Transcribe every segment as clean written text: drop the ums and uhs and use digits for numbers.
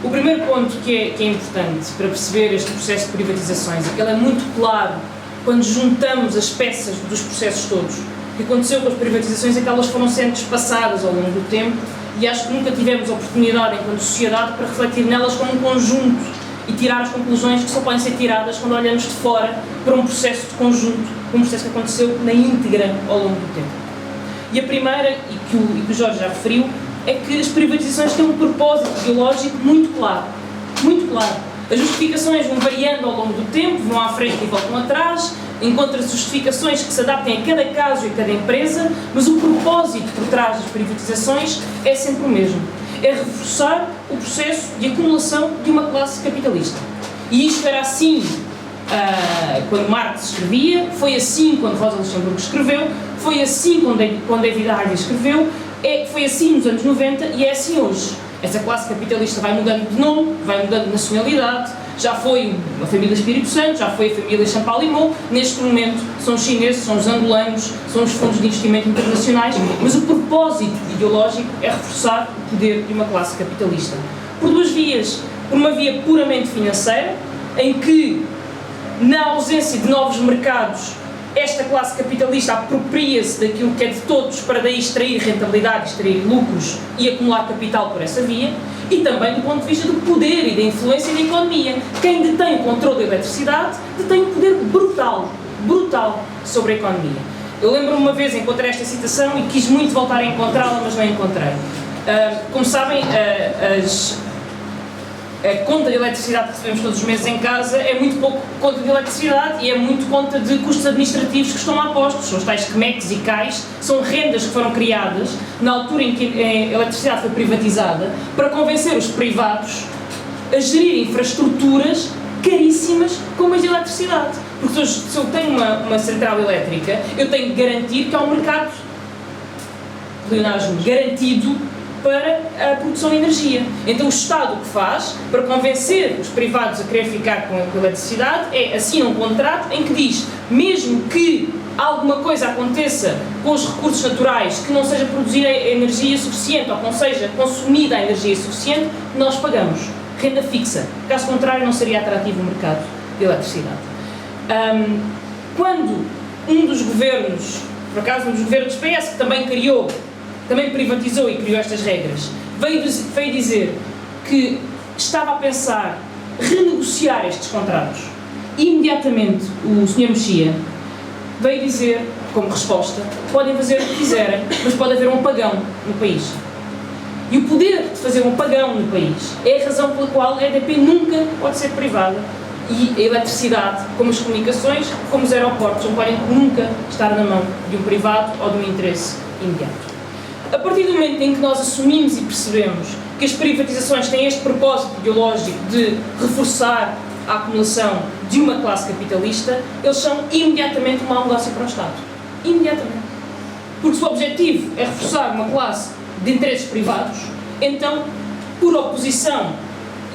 O primeiro ponto que é importante para perceber este processo de privatizações é que ele é muito claro quando juntamos as peças dos processos todos. O que aconteceu com as privatizações é que elas foram sendo espaçadas ao longo do tempo e acho que nunca tivemos oportunidade, enquanto sociedade, para refletir nelas como um conjunto e tirar as conclusões que só podem ser tiradas quando olhamos de fora para um processo de conjunto, um processo que aconteceu na íntegra ao longo do tempo. E a primeira, e que o Jorge já referiu, é que as privatizações têm um propósito ideológico muito claro. Muito claro. As justificações vão variando ao longo do tempo, vão à frente e voltam atrás, encontra-se justificações que se adaptem a cada caso e a cada empresa, mas o propósito por trás das privatizações é sempre o mesmo. É reforçar o processo de acumulação de uma classe capitalista. E isto era assim quando Marx escrevia, foi assim quando Rosa Luxemburgo escreveu, foi assim quando David Harvey escreveu, foi assim nos anos 90 e é assim hoje. Essa classe capitalista vai mudando de nome, vai mudando de nacionalidade, já foi a família Espírito Santo, já foi a família Champalimau, neste momento são os chineses, são os angolanos, são os fundos de investimento internacionais, mas o propósito ideológico é reforçar o poder de uma classe capitalista. Por duas vias. Por uma via puramente financeira, em que, na ausência de novos mercados, esta classe capitalista apropria-se daquilo que é de todos para daí extrair rentabilidade, extrair lucros e acumular capital por essa via, e também do ponto de vista do poder e da influência na economia. Quem detém o controle da eletricidade detém um poder brutal sobre a economia. Eu lembro-me uma vez, encontrei esta citação e quis muito voltar a encontrá-la, mas não encontrei. Como sabem, a conta de eletricidade que recebemos todos os meses em casa é muito pouco conta de eletricidade e é muito conta de custos administrativos que estão lá postos. São os tais CMECs e CAIs, são rendas que foram criadas na altura em que a eletricidade foi privatizada para convencer os privados a gerir infraestruturas caríssimas como as de eletricidade. Porque se eu tenho uma central elétrica, eu tenho que garantir que há um mercado garantido para a produção de energia. Então o Estado o que faz, para convencer os privados a querer ficar com a eletricidade, é assinar um contrato em que diz, mesmo que alguma coisa aconteça com os recursos naturais, que não seja produzida energia suficiente ou que não seja consumida a energia suficiente, nós pagamos. Renda fixa. Caso contrário, não seria atrativo o mercado de eletricidade. Quando um dos governos, por acaso um dos governos PS, que também privatizou e criou estas regras, veio dizer que estava a pensar renegociar estes contratos, imediatamente o Sr. Mexia veio dizer, como resposta, podem fazer o que quiserem, mas pode haver um apagão no país. E o poder de fazer um apagão no país é a razão pela qual a EDP nunca pode ser privada. E a eletricidade, como as comunicações, como os aeroportos, não podem nunca estar na mão de um privado ou de um interesse imediato. A partir do momento em que nós assumimos e percebemos que as privatizações têm este propósito ideológico de reforçar a acumulação de uma classe capitalista, eles são imediatamente um mau negócio para o Estado. Imediatamente. Porque se o objetivo é reforçar uma classe de interesses privados, então, por oposição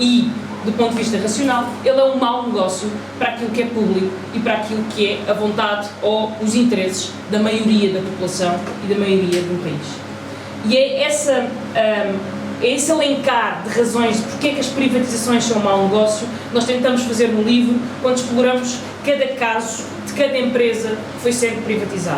e do ponto de vista racional, ele é um mau negócio para aquilo que é público e para aquilo que é a vontade ou os interesses da maioria da população e da maioria do país. E é esse alencar de razões de porque é que as privatizações são um mau negócio nós tentamos fazer no livro quando exploramos cada caso de cada empresa que foi sendo privatizada.